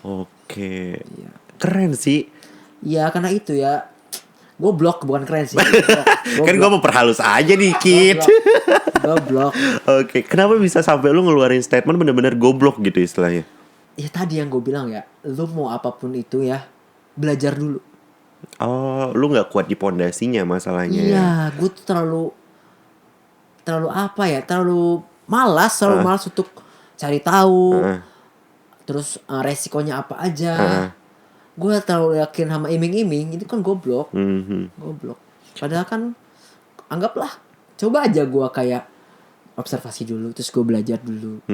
Oke. Iya. Keren sih. Iya karena itu ya. Goblok bukan keren sih. Kan gue memperhalus aja dikit. Goblok. Oke. Kenapa bisa sampai lu ngeluarin statement bener-bener goblok gitu istilahnya? Ya tadi yang gue bilang ya, lu mau apapun itu ya, belajar dulu. Oh, lu nggak kuat di pondasinya masalahnya. Iya, gue tuh terlalu malas untuk cari tahu. Terus resikonya apa aja. Gue terlalu yakin sama iming-iming, itu kan goblok. Goblok. Padahal kan anggaplah coba aja gue kayak observasi dulu, terus gue belajar dulu.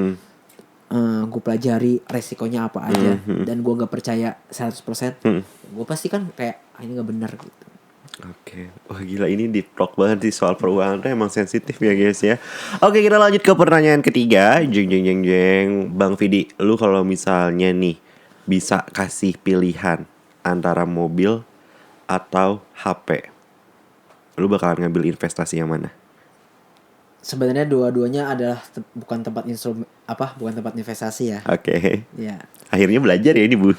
Gue pelajari resikonya apa aja dan gue nggak percaya 100%. Gue pasti kan kayak ini nggak benar gitu. Oke. Wah gila ini deep talk banget sih soal perubahan tuh emang sensitif ya guys ya. Oke kita lanjut ke pertanyaan ketiga. Jeng. Bang Vidi, lu kalau misalnya nih bisa kasih pilihan antara mobil atau HP, lu bakalan ngambil investasi yang mana? Sebenarnya dua-duanya adalah bukan tempat bukan tempat investasi ya. Oke. Ya. Akhirnya belajar ya ini Bu.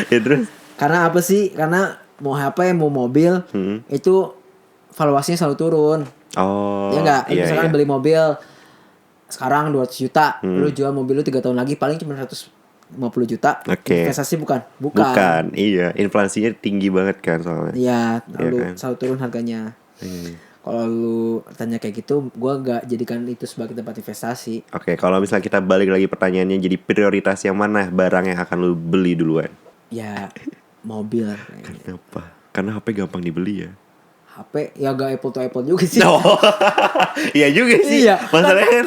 Ya terus? Karena apa sih? Karena mau HP mau mobil itu valuasinya selalu turun. Oh. Ya enggak? Iya, Misalkan iya. beli mobil sekarang 200 juta, lu jual mobil lu 3 tahun lagi paling cuma 150 juta. Oke. Investasi bukan. Bukan, iya. Inflasinya tinggi banget kan soalnya. Iya, lalu kan? selalu turun harganya. Kalau lu tanya kayak gitu, gua gak jadikan itu sebagai tempat investasi. Oke, kalau misalnya kita balik lagi pertanyaannya, jadi prioritas yang mana barang yang akan lu beli duluan? Ya, mobil kayaknya. Kenapa? Karena HP gampang dibeli ya. HP ya gak apple to apple juga sih. Oh, iya juga sih. Iya. Masalahnya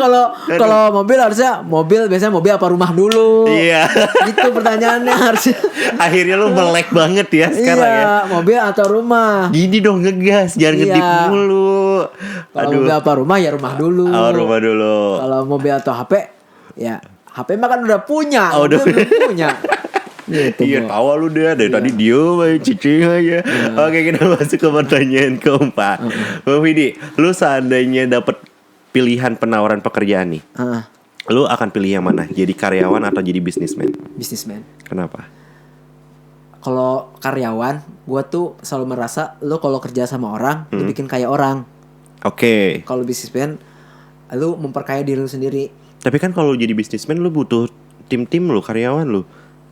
Kalau mobil harusnya biasanya mobil apa rumah dulu. Iya. Gitu pertanyaannya harusnya. Akhirnya lu melek banget ya sekarang ya. Iya, mobil atau rumah. Gini dong ngegas, jangan Iya. ngedip mulu. Kalau mobil apa rumah ya rumah dulu. Oh, rumah dulu. Kalau mobil atau HP ya HP mah kan udah punya. Oh, udah mobil belum punya. Gitu, Iya, Bo. tawa lu deh. Dari tadi diem aja, cicing aja. Oke, kita masuk ke pertanyaan keempat. Bang Vidi, lu seandainya dapet pilihan penawaran pekerjaan nih, Ah, lu akan pilih yang mana? Jadi karyawan atau jadi bisnismen? bisnismen. Kenapa? Kalau karyawan, gua tuh selalu merasa lu kalau kerja sama orang, lu bikin kayak orang. Oke. Kalau bisnismen, lu memperkaya diri lu sendiri. Tapi kan kalau jadi bisnismen lu butuh tim-tim lu, karyawan lu.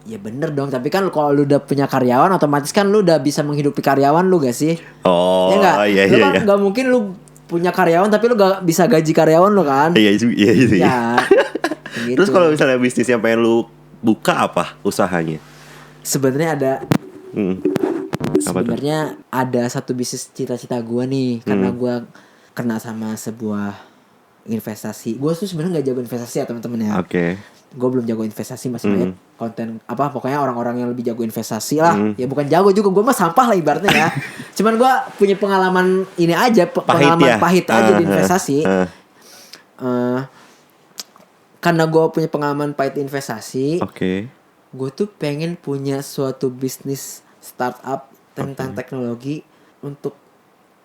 Ya bener dong, tapi kan kalau lu udah punya karyawan, otomatis kan lu udah bisa menghidupi karyawan lu gak sih? Oh, Ya nggak? iya Lu iya kan iya. nggak mungkin lu punya karyawan tapi lu gak bisa gaji karyawan lu kan? Iya iya iya. Ya. Gitu. Terus kalau misalnya bisnis yang pengen lu buka apa usahanya? Sebenarnya ada Hmm. Apa tuh? sebenarnya ada satu bisnis cita-cita gua nih, karena gua kena sama sebuah investasi. Gua tuh sebenarnya nggak jago investasi ya teman-teman ya. Oke. Gue belum jago investasi, masih banyak konten apa pokoknya orang-orang yang lebih jago investasi lah. Ya bukan jago juga, gue mah sampah lah ibaratnya ya. Cuman gue punya pengalaman ini aja, pengalaman ya? pahit aja di investasi. Karena gue punya pengalaman pahit investasi, Oke. gue tuh pengen punya suatu bisnis startup tentang teknologi untuk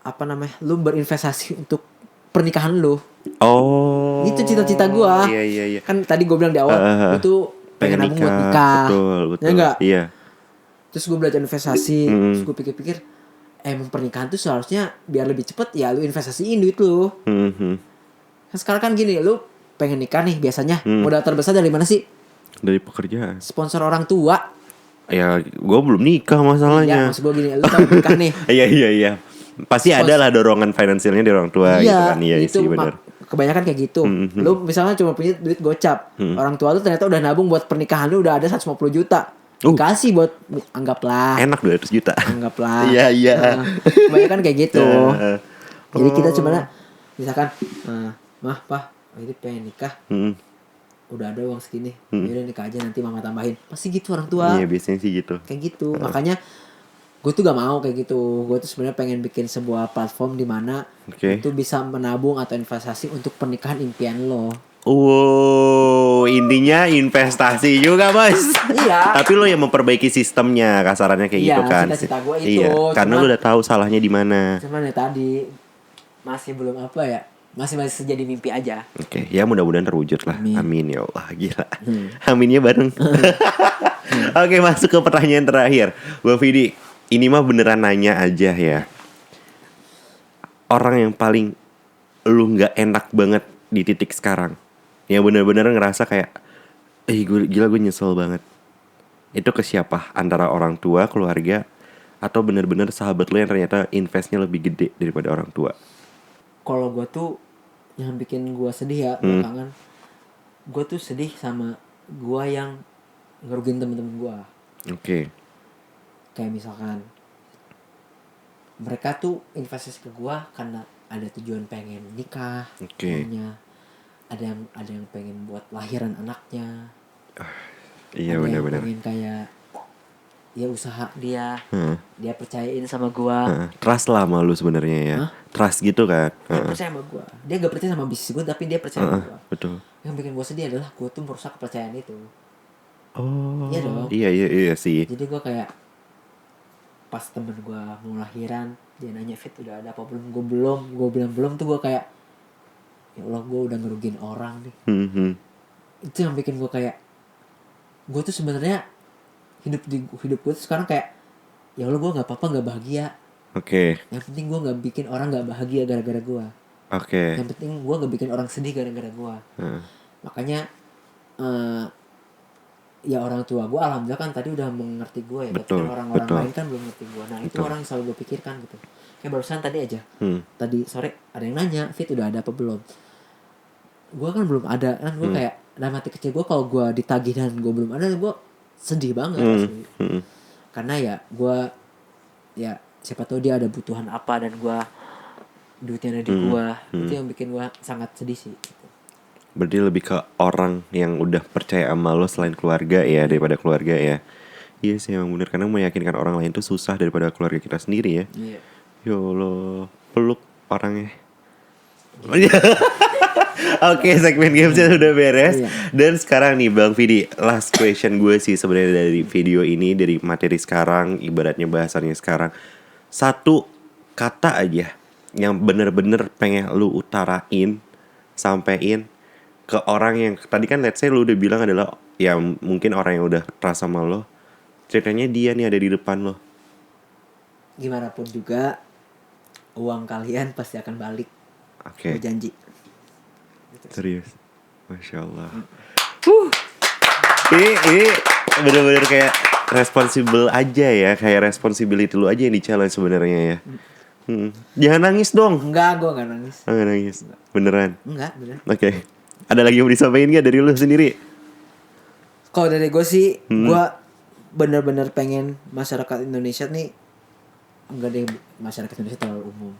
apa namanya, lu berinvestasi untuk pernikahan lu. Oh. Itu cita-cita gua. Iya iya iya. Kan tadi gue bilang di awal, gue tuh pengen nabung buat nikah. Betul betul. Ya enggak? Iya. Terus gue belajar investasi, terus gue pikir-pikir, emang pernikahan tuh seharusnya biar lebih cepet ya lu investasiin duit lu. Kan sekarang kan gini, lu pengen nikah nih biasanya, modal terbesar dari mana sih? Dari pekerjaan. Sponsor orang tua. Ya, gue belum nikah Ya, masalahnya. maksud gue gini, lu tau nikah nih. Iya iya iya. Pasti ada lah dorongan finansialnya dari orang tua gitu kan. Iya itu sih benar. kebanyakan kayak gitu. Lu misalnya cuma punya duit gocap, orang tua lu ternyata udah nabung buat pernikahan lu udah ada 150 juta. Dikasih buat anggaplah. Enak 200 juta. Anggaplah. Iya iya. Kebanyakan kayak gitu. Ya. Jadi kita cuma misalkan mah, pah, ini pengen nikah. Udah ada uang segini. Yaudah nikah aja nanti mama tambahin. Pasti gitu orang tua. Iya biasanya sih gitu. Kayak gitu. Makanya gue tuh gak mau kayak gitu. Gue tuh sebenarnya pengen bikin sebuah platform di mana Oke. itu bisa menabung atau investasi untuk pernikahan impian lo. Wow, intinya investasi juga bos. Iya. Tapi lo yang memperbaiki sistemnya, kasarannya kayak Iya, gitu kan. cita-cita gua itu. Iya, karena Cuman- lo udah tahu salahnya di mana. Cuman ya tadi masih belum apa ya, masih jadi mimpi aja. Oke, ya mudah-mudahan terwujud lah. Amin. Amin ya Allah, gila. Aminnya bareng. Oke, masuk ke pertanyaan terakhir. Bang Vidi, ini mah beneran nanya aja ya. Orang yang paling lu nggak enak banget di titik sekarang, yang bener-bener ngerasa kayak, gue nyesel banget. Itu ke siapa? Antara orang tua, keluarga, atau bener-bener sahabat lu yang ternyata investnya lebih gede daripada orang tua? Kalau gue tuh yang bikin gue sedih ya belakangan, gue tuh sedih sama gue yang ngerugiin temen-temen gue. Oke. Kayak misalkan mereka tuh investasi ke gue karena ada tujuan pengen nikah, Oke. maunya. Ada yang pengen buat lahiran anaknya. Iya Ada yang benar-benar. pengen kayak ya usaha dia, dia percayain sama gue. Trust lah sama lu sebenarnya ya. Trust gitu kan. Dia percaya sama gue. Dia gak percaya sama bisnis gue, tapi dia percaya sama gue. Betul. Yang bikin gue sedih adalah gue tuh merusak kepercayaan itu. Oh. Iya dong. Iya sih. Jadi gue kayak pas temen gue mau lahiran dia nanya Fit udah ada apa belum, gue bilang belum tuh gue kayak ya Allah gue udah ngerugiin orang nih. Itu yang bikin gue kayak gue tuh sebenarnya hidup gue tuh sekarang kayak ya Allah gue nggak apa-apa nggak bahagia. Yang penting gue nggak bikin orang nggak bahagia gara-gara gue. Yang penting gue nggak bikin orang sedih gara-gara gue. Makanya ya orang tua gue alhamdulillah kan tadi udah mengerti gue ya. Tapi orang-orang lain kan belum ngerti gue. Nah itu orang yang selalu gue pikirkan gitu. Kayak barusan tadi aja. Tadi sore ada yang nanya Fit udah ada apa belum. Gue kan belum ada kan gue kayak dalam hati kecil gue kalau gue ditagih dan gue belum ada gue sedih banget asli. Karena ya gue ya siapa tahu dia ada butuhan apa dan gue duitnya ada di gue. Itu yang bikin gue sangat sedih sih gitu. Berarti lebih ke orang yang udah percaya sama lo selain keluarga ya daripada keluarga ya. Iya sih emang bener, karena meyakinkan orang lain tuh susah daripada keluarga kita sendiri ya. Iya. Ya Allah, peluk orangnya. Oke, segmen gamesnya udah beres. Dan sekarang nih Bang Vidi, last question gue sih sebenarnya dari video ini, dari materi sekarang, ibaratnya bahasannya sekarang. Satu kata aja yang bener-bener pengen lu utarain, sampein ke orang yang tadi kan let's say lu udah bilang adalah ya mungkin orang yang udah terasa sama lo. Ceritanya dia nih ada di depan lo. Gimana pun juga uang kalian pasti akan balik. Gue janji. Serius, Masya Allah. Ini bener-bener kayak responsible aja ya, kayak responsibility lu aja yang di-challenge sebenarnya ya. Jangan nangis dong. Enggak, gue gak nangis. Enggak nangis, beneran. Enggak, bener. Oke. Ada lagi yang mau disampaikan gak dari lu sendiri? Kalau dari gue sih, gue bener-bener pengen masyarakat Indonesia nih, enggak deh masyarakat Indonesia terlalu umum.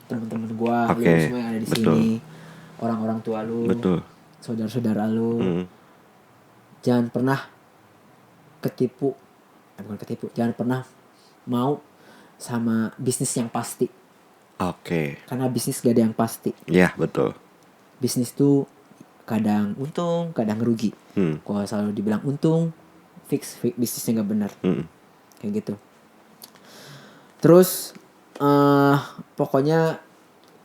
Teman-teman gue, lu semua yang ada di sini, orang-orang tua lu, saudara-saudara lu, jangan pernah jangan pernah mau sama bisnis yang pasti. Karena bisnis gak ada yang pasti. Iya, betul. Bisnis tuh kadang untung, kadang rugi. Kalau selalu dibilang untung, fix bisnisnya gak benar. Kayak gitu. Terus pokoknya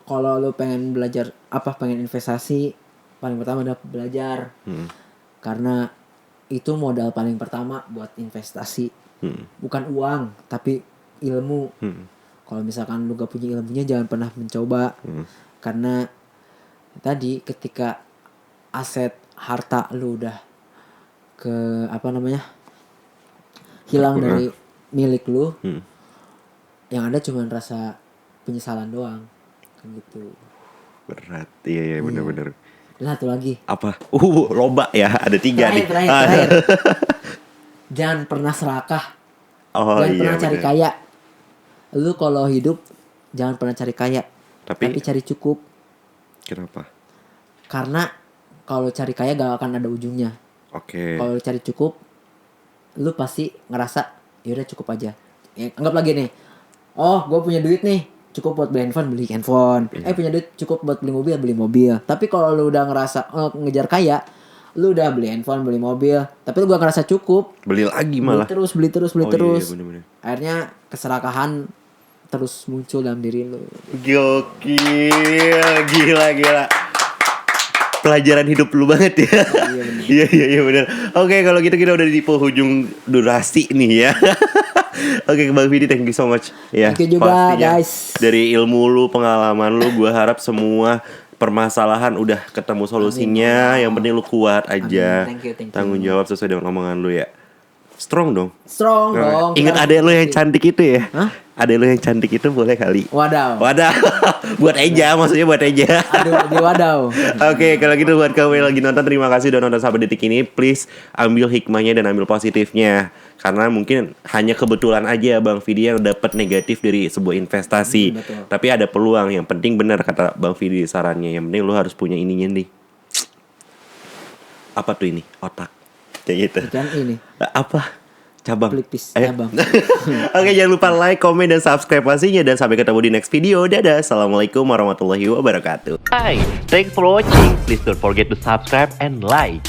kalau lo pengen belajar pengen investasi, paling pertama adalah belajar. Karena itu modal paling pertama buat investasi. Bukan uang, tapi ilmu. Kalau misalkan lu gak punya ilmunya, jangan pernah mencoba. Karena tadi ketika aset harta lu udah hilang dari milik lu, yang ada cuma rasa penyesalan doang. Kayak gitu. Berat. Iya benar-benar. Dan satu lagi. Apa? Loba ya, ada 3 nih. Terakhir. Jangan pernah serakah. Jangan pernah cari kaya. Lu kalau hidup jangan pernah cari kaya, tapi cari cukup. Kenapa? Karena kalau cari kaya gak akan ada ujungnya. Kalau cari cukup, lu pasti ngerasa yaudah cukup aja. Anggap lagi nih, gue punya duit nih, cukup buat beli handphone. Punya duit cukup buat beli mobil. Tapi kalau lu udah ngerasa ngejar kaya, lu udah beli handphone, beli mobil, tapi lu gak ngerasa cukup, beli lagi malah. Beli terus. Iya, bener-bener. Akhirnya keserakahan terus muncul dalam diri lu. Gokil, gila. Pelajaran hidup lu banget ya. Iya benar. Oke, kalau gitu kita udah di penghujung durasi nih ya. Oke, Bang Vidi, thank you so much ya. Thank you juga guys. Dari ilmu lu, pengalaman lu, gue harap semua permasalahan udah ketemu solusinya. Yang penting lu kuat aja. Thank you. Tanggung jawab sesuai dengan omongan lu ya. Strong dong. Ingat adek lu yang cantik itu ya. Adek lu yang cantik itu boleh kali. Wadaw. Buat Eja, maksudnya buat Eja. Aduh, di wadaw. Oke, kalau gitu buat kamu yang lagi nonton, terima kasih udah nonton sampai detik ini. Please ambil hikmahnya dan ambil positifnya. Karena mungkin hanya kebetulan aja Bang Vidi yang dapat negatif dari sebuah investasi. Tapi ada peluang. Yang penting benar kata Bang Vidi sarannya. Yang penting lu harus punya ininya nih. Apa tuh ini? Otak. Kayak gitu. Bukan ini. Apa? Cabang. Cabang. Oke, jangan lupa like, komen, dan subscribe pastinya. Dan sampai ketemu di next video. Dadah. Assalamualaikum warahmatullahi wabarakatuh. Hi, thanks for watching. Please don't forget to subscribe and like.